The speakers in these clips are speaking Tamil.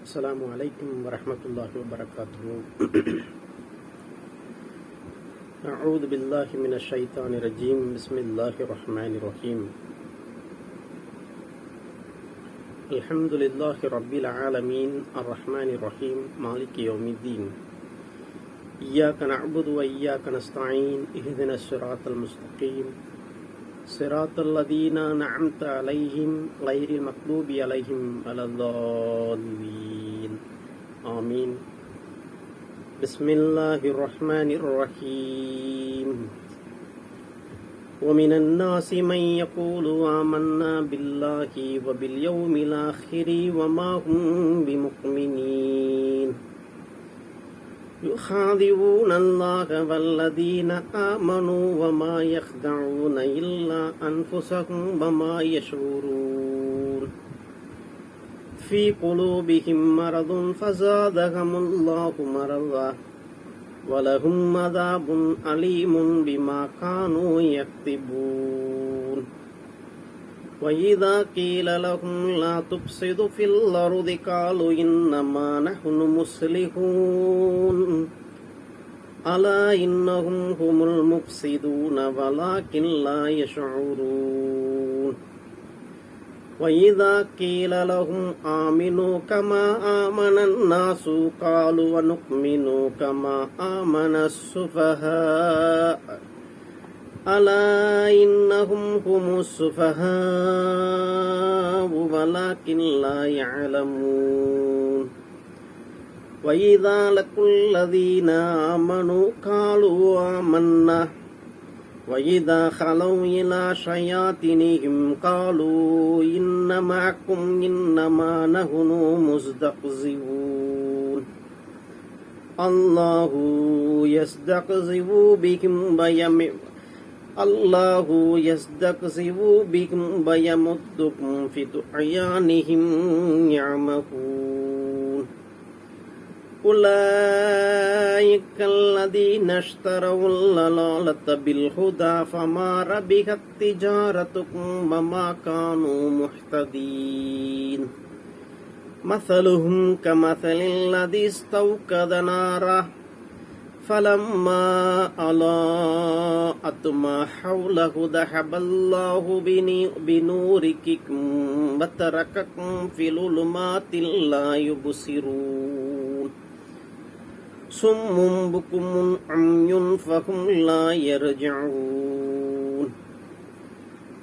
السلام عليكم ورحمة الله وبركاته. أعوذ بالله من الشيطان الرجيم. بسم الله الرحمن الرحيم. الحمد لله رب العالمين الرحمن الرحيم مالك يوم الدين. إياك نعبد وإياك نستعين اهدنا الصراط المستقيم صراط الذين أنعمت عليهم غير المغضوب عليهم ولا الضالين آمين. بسم الله الرحمن الرحيم. ومن الناس من يقول آمنا بالله وباليوم الآخر وما هم بمؤمنين يخادعون الله والذين آمنوا وما يخدعون إلا أنفسهم وما يشعرون في قلوبهم مرض فزادهم الله مرضا ولهم عذاب أليم بما كانوا يكذبون وإذا قيل لهم لا تفسدوا في الأرض قالوا إنما نحن مصلحون ألا إنهم هم المفسدون ولكن لا يشعرون وإذا قيل لهم آمنوا كما آمن الناس قالوا ونؤمن كما آمن السفهاء ألا إنهم هم السفهاء ولكن لا يعلمون وإذا لقوا الذين آمنوا قالوا آمنا وإذا خلوا إلى شياطينهم قالوا إن معكم إنما نحن مستهزئون الله يستهزئ بكم ويمدكم في طغيانهم يعمهون أولئك الذين اشتروا الضلالة بالهدى فما ربحت تجارتكم وما كانوا مهتدين مثلهم كمثل الذي استوقد نارا فلما أضاءت ما حوله ذهب الله بنوركم وترككم في ظلمات لا يبصرون صم بكم عمي فهم لا يرجعون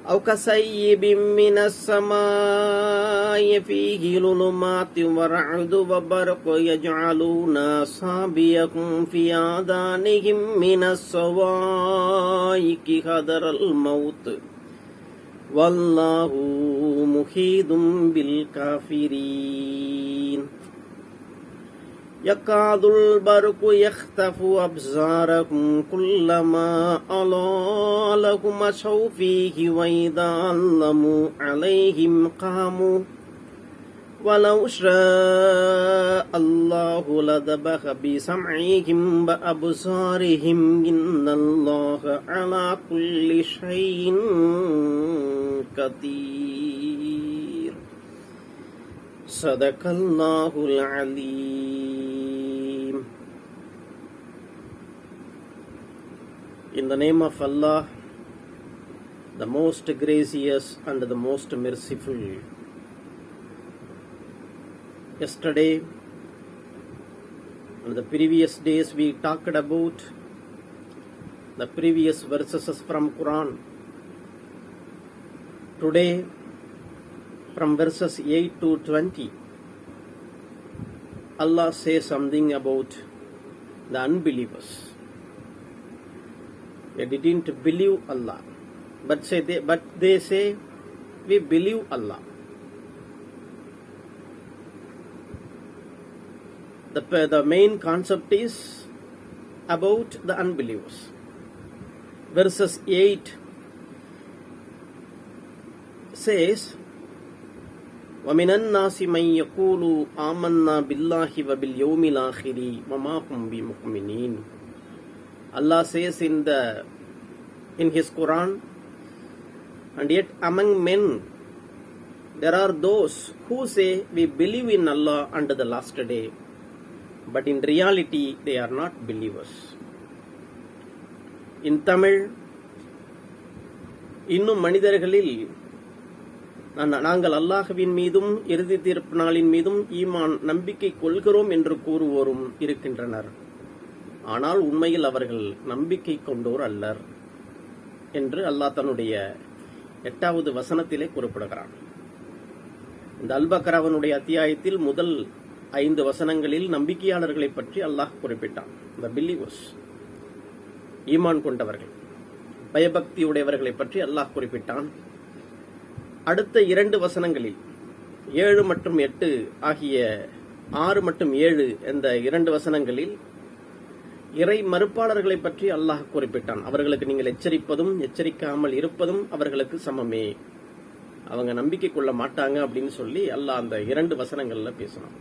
أو كصيب من السماء فيه ظلمات ورعد وبرق يجعلون أصابعهم في آذانهم من الصواعق حذر الموت والله محيط بالكافرين يكاد البرق يخطف أبصارهم كلما أضاء لهم مشوا فيه وإذا أظلموا عليهم قاموا ولو شاء الله لذهب بسمعهم وأبصارهم إن الله على كل شيء قدير صدق الله العليم. In the name of Allah, the most gracious and the most merciful. Yesterday and the previous days we talked about the previous verses from Quran. Today from verses 8 to 20, Allah says something about the unbelievers. They didn't believe Allah, but they say we believe Allah. The main concept is about the unbelievers. Verses 8 says, وَمِنَ النَّاسِ مَنْ يَقُولُ آمَنَّا بِاللَّهِ وَبِالْيَوْمِ الْآخِرِ وَمَا هُمْ بِمُؤْمِنِينَ. Allah says in His Quran, and yet among men there are those who say we believe in Allah and the last day, but in reality they are not believers. In Tamil, இன்னும் மனிதர்களில் நாங்கள் அல்லாஹ்வின் மீதும் இறுதி தீர்ப்பு நாளின் மீதும் ஈமான் நம்பிக்கை கொள்கிறோம் என்று கூறுவோரும் இருக்கின்றனர். ஆனால் உண்மையில் அவர்கள் நம்பிக்கை கொண்டோர் அல்லர் என்று அல்லாஹ் தன்னுடைய 8வது வசனத்திலே குறிப்பிடுகிறான். இந்த அல்-பக்ராவினுடைய அத்தியாயத்தில் முதல் 5 வசனங்களில் நம்பிக்கையாளர்களை பற்றி அல்லாஹ் குறிப்பிட்டான். the believers, ஈமான் கொண்டவர்கள், பயபக்தியுடையவர்களை பற்றி அல்லாஹ் குறிப்பிட்டான். அடுத்த 2 வசனங்களில் 7 மற்றும் 8 ஆகிய 6 மற்றும் 7 இந்த 2 வசனங்களில் இறை மறுப்பாளர்களை பற்றி அல்லாஹ் குறிப்பிட்டான். அவர்களுக்கு நீங்கள் எச்சரிப்பதும் எச்சரிக்காமல் இருப்பதும் அவர்களுக்கு சமமே, அவங்க நம்பிக்கை கொள்ள மாட்டாங்க அப்படின்னு சொல்லி அல்லாஹ் அந்த 2 வசனங்கள்ல பேசணும்.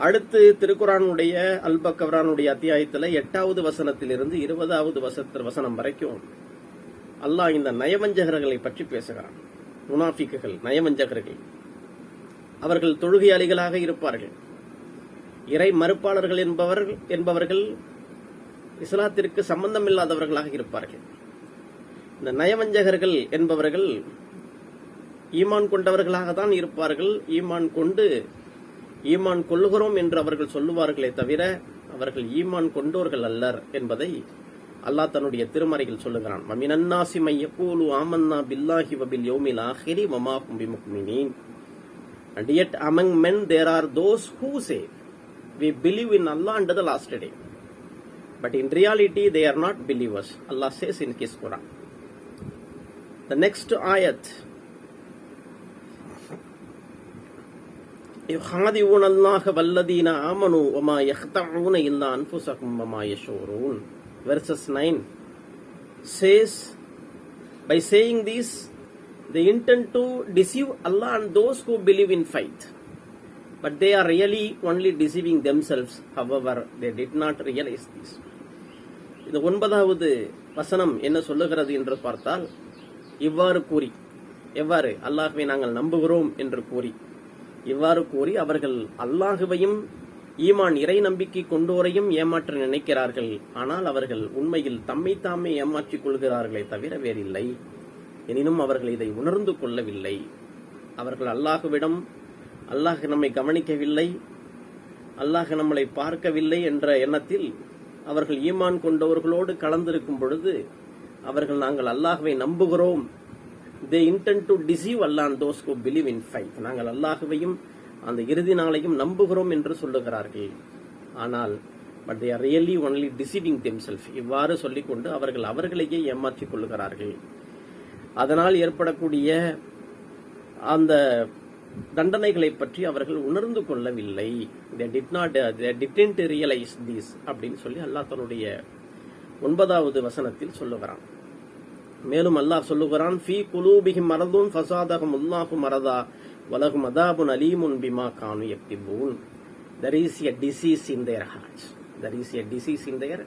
அடுத்து திருக்குரானுடைய அல்-பக்ரானுடைய அத்தியாயத்துல 8வது வசனத்திலிருந்து 20வது வசனம் வரைக்கும் அல்லாஹ் இந்த நயவஞ்சகர்களை பற்றி பேசுகிறான். முனாஃபிக்குகள், நயவஞ்சகர்கள், அவர்கள் தொழுகையாளிகளாக இருப்பார்கள். இறை மறுப்பாளர்கள் என்பவர்கள் இஸ்லாத்திற்கு சம்பந்தம் இல்லாதவர்களாக இருப்பார்கள். இந்த நயவஞ்சகர்கள் என்பவர்கள் ஈமான் கொண்டவர்களாக தான் இருப்பார்கள். ஈமான் கொள்ளுகிறோம் என்று அவர்கள் சொல்லுவார்களே தவிர அவர்கள் ஈமான் கொண்டோர்கள் அல்லர் என்பதை அல்லாஹ் தன்னுடைய திருமறையில் சொல்லுகிறான். வமினன்னாசி மையக்கூலு ஆமன்னா பில்லாஹி வபில் யௌமில் ஆஹிரி வமா ஹும் பிமுக்மினீன். And yet among men there are those who say we believe in Allah and the last day, but in reality they are not believers. Allah says in His Quran. The next ayat, yukhadi'una Allah walladheena amanu wama yakhda'una illa anfusahum wama yash'urun. Verses 9 says, by saying this they intend to deceive Allah and those who believe in faith, but they are really only deceiving themselves. However, they did not realize this. இந்த 9வது வசனம் என்ன சொல்லுகிறது என்று பார்த்தால், இவ்வாறு கூறி, எவ்வாறு அல்லாஹ்வை நாங்கள் நம்புகிறோம் என்று கூறி, இவ்வாறு கூறி அவர்கள் அல்லாஹ்வையும் ஈமான் இறை நம்பிக்கை கொண்டோரையும் ஏமாற்ற நினைக்கிறார்கள். ஆனால் அவர்கள் உண்மையில் தம்மை தாமே ஏமாற்றிக் கொள்கிறார்களே தவிர வேறில்லை. எனினும் அவர்கள் இதை உணர்ந்து கொள்ளவில்லை. அவர்கள் அல்லாஹ்விடம் அல்லாஹ் நம்மை கவனிக்கவில்லை, அல்லாஹ் நம்மளை பார்க்கவில்லை என்ற எண்ணத்தில் அவர்கள் ஈமான் கொண்டவர்களோடு கலந்திருக்கும் பொழுது அவர்கள் நாங்கள் அல்லாஹ்வை நம்புகிறோம், they intend to deceive Allah and those who believe in faith, நாங்கள் அல்லாஹ்வையும் அந்த இறுதி நாளையும் நம்புகிறோம் என்று சொல்லுகிறார்கள். ஆனால் but they are really only deceiving themselves. இவ்வாறு சொல்லிக்கொண்டு அவர்கள் அவர்களையே ஏமாற்றிக் கொள்ளுகிறார்கள். அதனால் ஏற்படக்கூடிய அந்த தண்டனைகளை பற்றி அவர்கள் உணர்ந்து கொள்ளவில்லை. they didn't realize this அப்படின்னு சொல்லி அல்லாஹ் தன்னுடைய 9வது வசனத்தில் சொல்லுகிறான். மேலும் அல்லாஹ் சொல்லுகிறான், ஃபீ குலூபிஹிம் மரதுன் ஃபஸாதஹும் அல்லாஹு மரதா வலஹும் அதாபுன் அலீமுன் பிமா கானு யக்திபூன். there is a disease in their hearts. There is a disease in their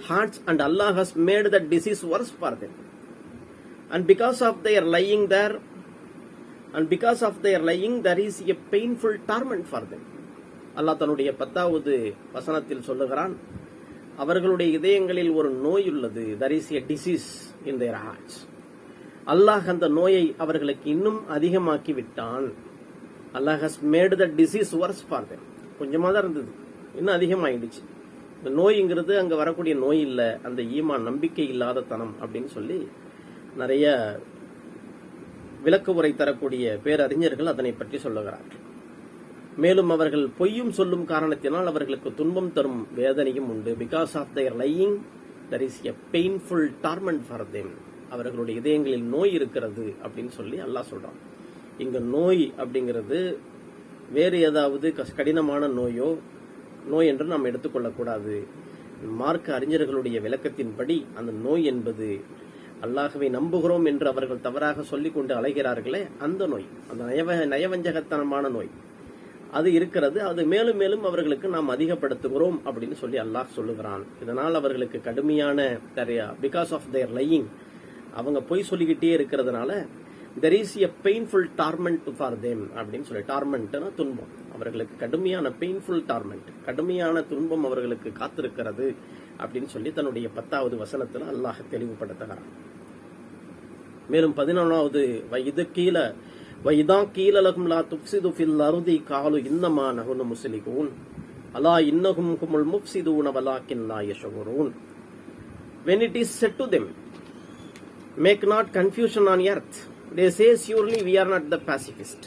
hearts and Allah has made that disease worse for them. And because of their lying there, there is a painful torment for them. அல்லாஹ் தன்னுடைய 10வது வசனத்தில் சொல்லுகிறான், அவர்களுடைய இதயங்களில் ஒரு நோய் உள்ளது. there is a disease in their hearts. அல்லாஹ் அந்த நோயை அவர்களுக்கு இன்னும் அதிகமாக்கி விட்டான். Allah has made the disease worse for them. கொஞ்சமா தான் இருந்தது, இன்னும் அதிகமாயிடுச்சு. இந்த நோய்ங்கிறது அங்க வரக்கூடிய நோய் இல்ல, அந்த ஈமான் நம்பிக்கை இல்லாத தனம் அப்படின்னு சொல்லி நிறைய விளக்க உரை தரக்கூடிய பேரறிஞர்கள் அதனை பற்றி சொல்லுகிறார்கள். மேலும் அவர்கள் பொய்யும் சொல்லும் காரணத்தினால் அவர்களுக்கு துன்பம் தரும் வேதனையும் உண்டு. Because of their lying there is a painful torment for them. அவர்களுடைய இதயங்களில் நோய் இருக்கிறது அப்படின்னு சொல்லி அல்லாஹ் சொல்றான். இங்க நோய் அப்படிங்கிறது வேறு ஏதாவது கடினமான நோய் என்று நாம் எடுத்துக்கொள்ளக்கூடாது. மார்க்க அறிஞர்களுடைய விளக்கத்தின்படி அந்த நோய் என்பது அல்லாஹ்வை நம்புகிறோம் என்று அவர்கள் தவறாக சொல்லிக் கொண்டு அலைகிறார்களே அந்த நோய், அந்த நயவஞ்சகத்தனமான நோய் அது இருக்கிறது. அது மேலும் மேலும் அவர்களுக்கு நாம் அதிகப்படுத்துகிறோம் அப்படின்னு சொல்லி அல்லாஹ் சொல்லுகிறான். இதனால் அவர்களுக்கு கடுமையான பிகாஸ் ஆஃப் தேர் லையிங், அவங்க பொய் சொல்லிக்கிட்டே இருக்கிறதுனால there is a painful torment for them அப்படின்னு சொல்லி, டார்மெண்ட்னா துன்பம், அவர்களுக்கு கடுமையான பெயின்ஃபுல் டார்மெண்ட், கடுமையான துன்பம் அவர்களுக்கு காத்திருக்கிறது அப்படின்னு சொல்லி தன்னுடைய 10வது வசனத்துல அல்லாஹ் தெளிவுபடுத்துகிறான். மேலும் 11வது வைதா கீல லகும் லா துஃப்ஸிது ஃபில் அர்தி காலு இன்னமா நஹ்னு முஸ்லிகூன் அலா இன்னஹும் ஹுமுல் முஃப்ஸிதூன வலாக்கின் லா யஷ்உரூன். when it is said to them, make not confusion on earth, they say surely we are not the pacifist.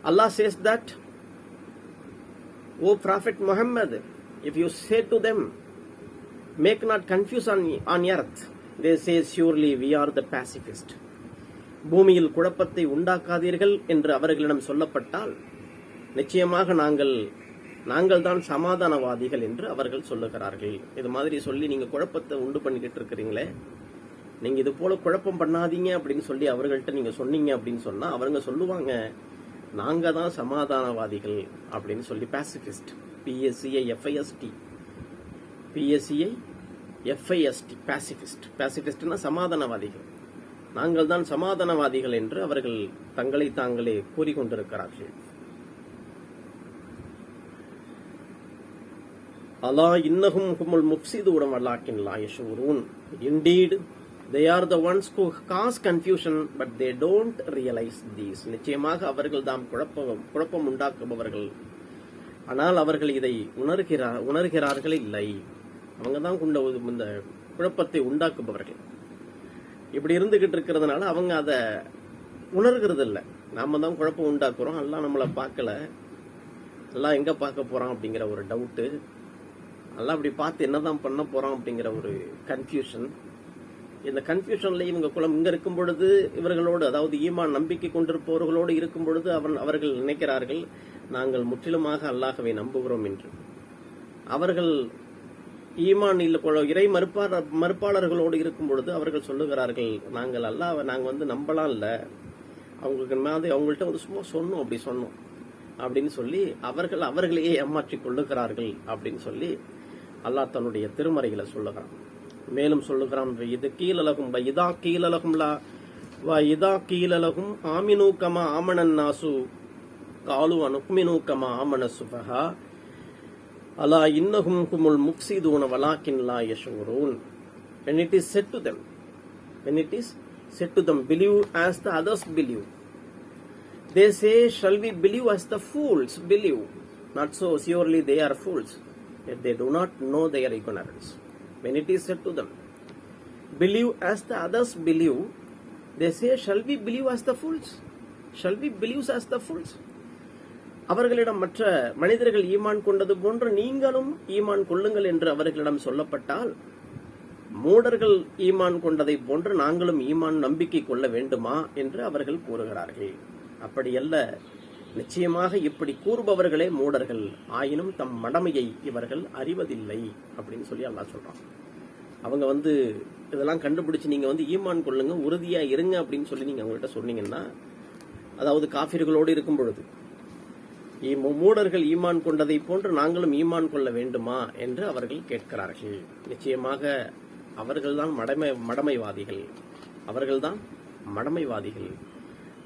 Allah says that, O Prophet Muhammad, if you say to them, make not confusion on earth, they say surely we are the pacifist. பூமியில் குழப்பத்தை உண்டாக்காதீர்கள் என்று அவர்களிடம் சொல்லப்பட்டால் நிச்சயமாக நாங்கள் தான் சமாதானவாதிகள் என்று அவர்கள் சொல்லுகிறார்கள். இது மாதிரி சொல்லி நீங்க குழப்பத்தை உண்டு பண்ணிக்கிட்டு இருக்கிறீங்களே, நீங்க இது போல குழப்பம் பண்ணாதீங்க அப்படின்னு சொல்லி அவர்கள்ட்ட நீங்க சொன்னீங்க அப்படின்னு சொன்னா அவங்க சொல்லுவாங்க, நாங்க தான் சமாதானவாதிகள் அப்படின்னு சொல்லி. பாசிபிஸ்ட், PACIFIST, பாசிபிஸ்ட், பாசிபிஸ்ட்னா சமாதானவாதிகள், நாங்கள் தான் சமாதானவாதிகள் என்று அவர்கள் தங்களை தாங்களே கூறிக்கொண்டிருக்கிறார்கள். அலா இன்னஹும் ஹுமுல் முஃப்ஸிதூன வலாக்கின் லா யஷ்உரூன். Indeed, they are the ones who cause confusion, but they don't realize these. நிச்சயமாக அவர்கள் தாம் குழப்பம் உண்டாக்குபவர்கள், ஆனால் அவர்கள் இதை உணர்கிறார்கள் இல்லை. அவங்க தான் இந்த குழப்பத்தை உண்டாக்குபவர்கள். இப்படி இருந்துகிட்டு இருக்கிறதுனால அவங்க அதை உணர்கிறது இல்லை. நாம தான் குழப்பம் உண்டாக்குறோம், எல்லாம் நம்மளை பார்க்கல, எல்லாம் எங்க பார்க்க போறோம் அப்படிங்கிற ஒரு டவுட்டு, எல்லாம் அப்படி பார்த்து என்னதான் பண்ண போறோம் அப்படிங்கிற ஒரு கன்ஃபியூஷன். இந்த கன்ஃபியூஷன்ல இவங்க இங்க இருக்கும் பொழுது இவர்களோடு, அதாவது ஈமான் நம்பிக்கை கொண்டிருப்பவர்களோடு இருக்கும் பொழுது அவர்கள் நினைக்கிறார்கள் நாங்கள் முற்றிலுமாக அல்லாஹ்வை நம்புகிறோம் என்று. அவர்கள் ஈமான் இல்ல இறை மறுப்பாளர்களோடு இருக்கும் பொழுது அவர்கள் சொல்லுகிறார்கள், நாங்கள் நாங்க நம்பலாம் இல்ல, அவங்கள்ட்ட சும்மா சொன்னோம், அப்படி சொன்னோம் அப்படின்னு சொல்லி அவர்களையே ஏமாற்றிக் கொள்ளுகிறார்கள் அப்படின்னு சொல்லி அல்லாஹ் தன்னுடைய திருமறைகளை சொல்லுகிறான். மேலும் சொல்லுகிறான், இது கீழலகும் இதா கீழலகும் ஆமினு கமா ஆமனன் நாசு காலு அனுக்மினு கமா ஆமன சுபஹா அலா இன்னஹும் ஹுமுல் முஃப்ஸிதூன வலாக்கின் லா யஷ்உரூன். when it is said to them believe as the others believe, they say shall we believe as the fools believe? Not so, surely they are fools, yet they do not know their ignorance. When it is said to them, believe as the others believe, they say shall we believe as the fools? Shall we believe as the fools? அவர்களிடம் மற்ற மனிதர்கள் ஈமான் கொண்டது போன்று நீங்களும் ஈமான் கொள்ளுங்கள் என்று அவர்களிடம் சொல்லப்பட்டால், மூடர்கள் ஈமான் கொண்டதை போன்று நாங்களும் ஈமான் நம்பிக்கை கொள்ள வேண்டுமா என்று அவர்கள் கூறுகிறார்கள். அப்படியல்ல, நிச்சயமாக இப்படி கூறுபவர்களே மூடர்கள், ஆயினும் தம் மடமையை இவர்கள் அறிவதில்லை அப்படின்னு சொல்லி அல்லாஹ் சொல்றான். அவங்க இதெல்லாம் கண்டுபிடிச்சு நீங்க ஈமான் கொள்ளுங்க, உறுதியா இருங்க அப்படின்னு சொல்லி நீங்க அவங்கள்ட்ட சொன்னீங்கன்னா, அதாவது காஃபிர்களோடு இருக்கும் பொழுது மூடர்கள் ஈமான் கொண்டதை போன்று நாங்களும் ஈமான் கொள்ள வேண்டுமா என்று அவர்கள் கேட்கிறார்கள். நிச்சயமாக அவர்கள்தான் மடமைவாதிகள்,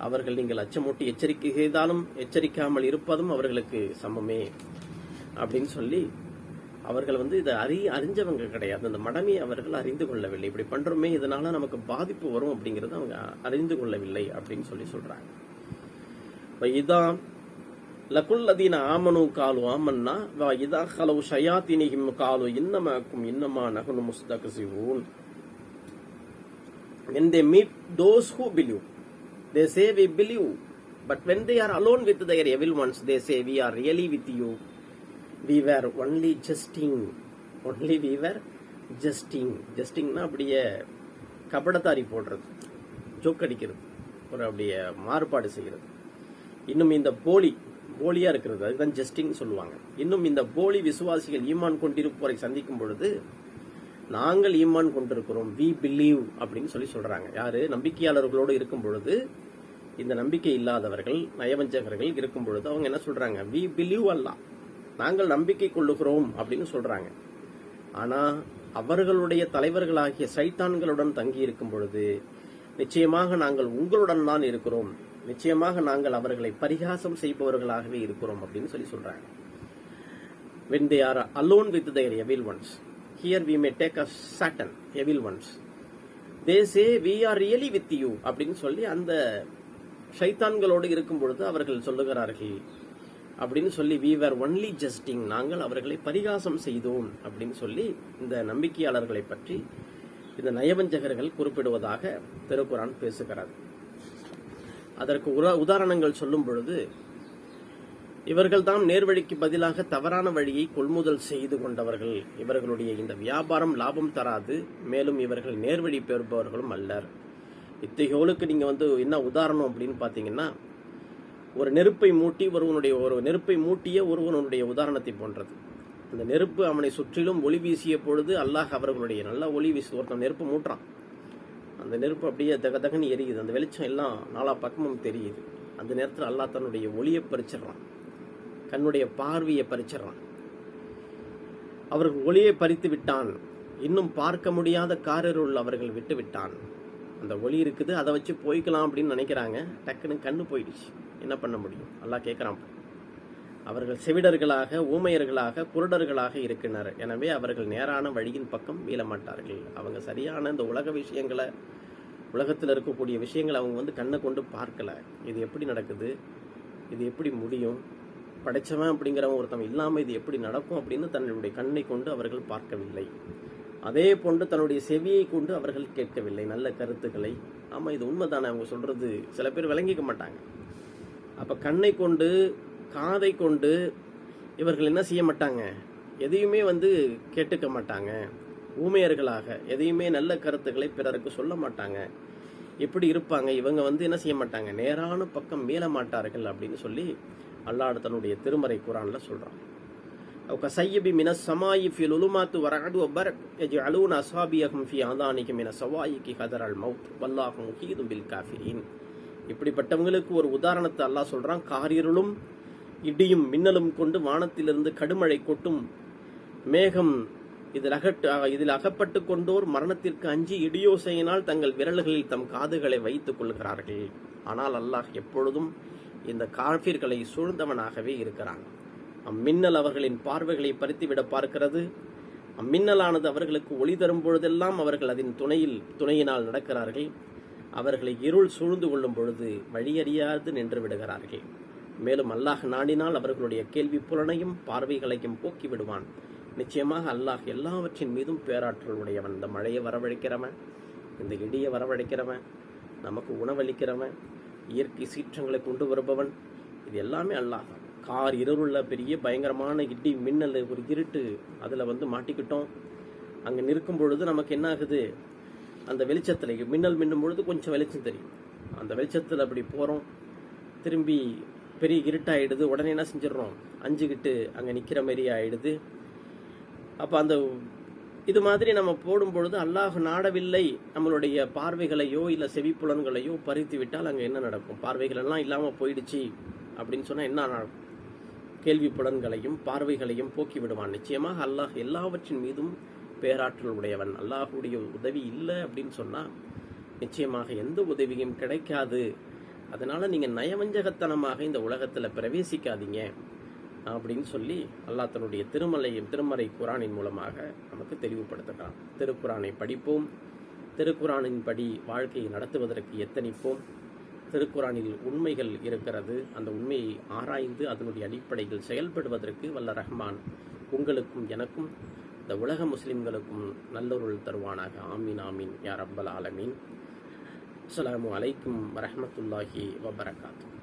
அவர்கள் நீங்கள் அச்சமூட்டி எச்சரிக்கை செய்தாலும் எச்சரிக்காமல் இருப்பதும் அவர்களுக்கு சமமே அப்படின்னு சொல்லி அவர்கள் இதை அறிஞ்சவங்க கிடையாது. அந்த மடமையை அவர்கள் அறிந்து கொள்ளவில்லை. இப்படி பண்றோமே, இதனால நமக்கு பாதிப்பு வரும் அப்படிங்கறது அவங்க அறிந்து கொள்ளவில்லை அப்படின்னு சொல்லி சொல்றாங்க. இதான் லகுல்லதீன ஆமனு காலு ஆமன்னா வ இதா கலவு ஷயாத்தினிஹிம் காலு இன்னமா நஹ்னு முஸ்தக்ஸிவூன். When they meet those who believe, they say we believe, but when they are alone with their evil ones, they say we are really with you, we were only jesting. Jestingனா அப்படியே கபடத்தாரி போடுறது, ஜோக் அடிக்கிறது, ஒரு அப்படியே மாறுபாடு செய்கிறது. இன்னும் இந்த போலியா இருக்கிறது, அதுதான் ஜஸ்டிங் சொல்லுவாங்க. இன்னும் இந்த போலி விசுவாசிகள் ஈமான் கொண்டிருப்போரை சந்திக்கும் பொழுது நாங்கள் ஈமான் கொண்டிருக்கிறோம், we believe அப்படின்னு சொல்லி சொல்றாங்க. யாரு? நம்பிக்கையாளர்களோடு இருக்கும் பொழுது. இந்த நம்பிக்கை இல்லாதவர்கள், நயவஞ்சகர்கள் இருக்கும் பொழுது அவங்க என்ன சொல்றாங்க? we believe அல்லாஹ், நாங்கள் நம்பிக்கை கொள்ளுகிறோம் அப்படின்னு சொல்றாங்க. ஆனா அவர்களுடைய தலைவர்களாகிய சைத்தான்களுடன் தங்கி இருக்கும் பொழுது நிச்சயமாக நாங்கள் உங்களுடன் தான் இருக்கிறோம், நிச்சயமாக நாங்கள் அவர்களை பரிகாசம் செய்பவர்களாகவே இருக்கிறோம் அப்படின்னு சொல்றாங்க. When they are alone with their evil ones, here we may take a Satan, evil ones. They say we are really with you அப்படின்னு சொல்லி அந்த ஷைத்தான்களோடு இருக்கும் பொழுது அவர்கள் சொல்லுகிறார்கள் அப்படின்னு சொல்லி we were only jesting, நாங்கள் அவர்களை பரிகாசம் செய்தோம் அப்படின்னு சொல்லி இந்த நம்பிக்கையாளர்களை பற்றி இந்த நயவஞ்சகர்கள் குறிப்பிடுவதாக திருக்குர்ஆன் பேசுகிறது. அதற்கு உதாரணங்கள் சொல்லும் பொழுது, இவர்கள் தான் நேர்வழிக்கு பதிலாக தவறான வழியை கொள்முதல் செய்து கொண்டவர்கள், இவர்களுடைய இந்த வியாபாரம் லாபம் தராது, மேலும் இவர்கள் நேர்வழி பெறுபவர்களும் அல்லர். இத்தகையோளுக்கு நீங்க என்ன உதாரணம் அப்படின்னு பாத்தீங்கன்னா, ஒரு நெருப்பை மூட்டிய ஒருவனுடைய உதாரணத்தை போன்றது. அந்த நெருப்பு அவனை சுற்றிலும் ஒளி வீசிய பொழுது அல்லாஹ் அவர்களுடைய நல்ல ஒளி வீசி ஒருத்தன் நெருப்பு மூட்டுறான், அந்த நெருப்பு அப்படியே தகதகன்னு எரியுது, அந்த வெளிச்சம் எல்லாம் நாலா பக்கமும் தெரியுது. அந்த நேரத்தில் அல்லாஹ் தன்னுடைய ஒளியை பறிச்சிடறான், கண்ணுடைய பார்வையை பறிச்சிடறான். அவர்கள் ஒளியை பறித்து விட்டான், இன்னும் பார்க்க முடியாத காரிருள் அவர்கள் விட்டு விட்டான். அந்த ஒளி இருக்குது, அதை வச்சு போய்க்கலாம் அப்படின்னு நினைக்கிறாங்க, டக்குன்னு கண்ணு போயிடுச்சு, என்ன பண்ண முடியும்? அல்லாஹ் கேட்கிறான். அவர்கள் செவிடர்களாக, ஊமையர்களாக, குருடர்களாக இருக்கின்றனர், எனவே அவர்கள் நேரான வழியின் பக்கம் மீள மாட்டார்கள். அவங்க சரியான இந்த உலக விஷயங்களை, உலகத்தில் இருக்கக்கூடிய விஷயங்களை அவங்க கண்ணை கொண்டு பார்க்கல. இது எப்படி நடக்குது, இது எப்படி முடியும், படைச்சவன் அப்படிங்கிறவன் ஒருத்தன் இல்லாமல் இது எப்படி நடக்கும் அப்படின்னு தன்னுடைய கண்ணை கொண்டு அவர்கள் பார்க்கவில்லை. அதே போன்று தன்னுடைய செவியை கொண்டு அவர்கள் கேட்கவில்லை நல்ல கருத்துக்களை. ஆமா, இது உண்மைதானே, அவங்க சொல்றது சில பேர் விளங்கிக்க மாட்டாங்க. அப்ப கண்ணை கொண்டு, காதை கொண்டு இவர்கள் என்ன செய்ய மாட்டாங்க, எதையுமே கேட்டுக்க மாட்டாங்க. ஊமையர்களாக எதையுமே நல்ல கருத்துக்களை பிறருக்கு சொல்ல மாட்டாங்க. எப்படி இருப்பாங்க இவங்க? என்ன செய்ய மாட்டாங்க, நேரான பக்கம் மீள மாட்டார்கள் அப்படின்னு சொல்லி அல்லாஹ் தன்னுடைய திருமறை குர்ஆன்ல சொல்றான். கஸய்யிபி மினஸ் ஸமாயி ஃபில் உலுமாத்து வரஅது வபரக் யஜஅலூன அஸாபியஹும் ஃபி ஆதானிஹிம் மின ஸவாயிகி ஹதரல் மௌத் வல்லாஹு முஹீதும் பில் காஃபிரீன். இப்படிப்பட்டவங்களுக்கு ஒரு உதாரணத்தை அல்லாஹ் சொல்றான். காரிருளும் இடியும் மின்னலும் கொண்டு வானத்திலிருந்து கடுமழை கொட்டும், மேகம் இதில் அகப்பட்டு கொண்டோர் மரணத்திற்கு அஞ்சி இடியோசையினால் தங்கள் விரல்களில் தம் காதுகளை வைத்துக் கொள்கிறார்கள். ஆனால் அல்லாஹ் எப்பொழுதும் இந்த காஃபிர்களை சூழ்ந்தவனாகவே இருக்கிறான். அம்மின்னல் அவர்களின் பார்வைகளை பறித்துவிட பார்க்கிறது. அம்மின்னலானது அவர்களுக்கு ஒளி தரும் பொழுதெல்லாம் அவர்கள் அதன் துணையினால் நடக்கிறார்கள். அவர்களை இருள் சூழ்ந்து கொள்ளும் பொழுது வழியறியாது நின்று விடுகிறார்கள். மேலும் அல்லாஹ் நாடினால் அவர்களுடைய கேள்வி புலனையும் பார்வைகளையும் போக்கி விடுவான். நிச்சயமாக அல்லாஹ் எல்லாவற்றின் மீதும் பேராற்றல் உடையவன். இந்த மழையை வரவழைக்கிறவன், இந்த இடியை வரவழைக்கிறவன், நமக்கு உணவளிக்கிறவன், இயற்கை சீற்றங்களை கொண்டு வருபவன், இது எல்லாமே அல்லாஹ் தான். கார் இருளுள்ள பெரிய பயங்கரமான இடி மின்னல், ஒரு இருட்டு, அதில் மாட்டிக்கிட்டோம். அங்கே நிற்கும் பொழுது நமக்கு என்ன ஆகுது, அந்த வெளிச்சத்தில் மின்னல் மின்னும் பொழுது கொஞ்சம் வெளிச்சம் தெரியும். அந்த வெளிச்சத்தில் அப்படி போகிறோம், திரும்பி பெரிய இருட்டாயிடுது. உடனே என்ன செஞ்சிடறோம், அஞ்சுக்கிட்டு அங்கே நிற்கிற மாதிரி ஆயிடுது. அப்போ அந்த இது மாதிரி நம்ம போடும் பொழுது அல்லாஹ் நாடவில்லை நம்மளுடைய பார்வைகளையோ இல்லை செவிப்புலன்களையோ பறித்து விட்டால் அங்கே என்ன நடக்கும்? பார்வைகள் எல்லாம் இல்லாமல் போயிடுச்சு அப்படின்னு சொன்னால் என்ன நடக்கும்? கேள்வி புலன்களையும் பார்வைகளையும் போக்கி விடுவான். நிச்சயமாக அல்லாஹ் எல்லாவற்றின் மீதும் பேராற்றல் உடையவன். அல்லாஹுடைய உதவி இல்லை அப்படின்னு சொன்னால் நிச்சயமாக எந்த உதவியும் கிடைக்காது. அதனால நீங்க நயவஞ்சகத்தனமாக இந்த உலகத்துல பிரவேசிக்காதீங்க அப்படின்னு சொல்லி அல்லாஹ் தன்னுடைய திருமறை குர்ஆனின் மூலமாக நமக்கு தெளிவுபடுத்துகிறான். திருக்குர்ஆனை படிப்போம், திருக்குர்ஆனின் படி வாழ்க்கையை நடத்துவதற்கு எத்தனிப்போம். திருக்குர்ஆனில் உண்மைகள் இருக்கிறது, அந்த உண்மையை ஆராய்ந்து அதனுடைய அடிப்படையில் செயல்படுவதற்கு வல்ல ரஹ்மான் உங்களுக்கும் எனக்கும் இந்த உலக முஸ்லிம்களுக்கும் நல்லொருள் தருவானாக. ஆமீன் ஆமீன் யா ரப்பல் ஆலமீன். அஸ்ஸலாமு அலைக்கும் வரஹ்மத்துல்லாஹி வபரகாத்துஹு.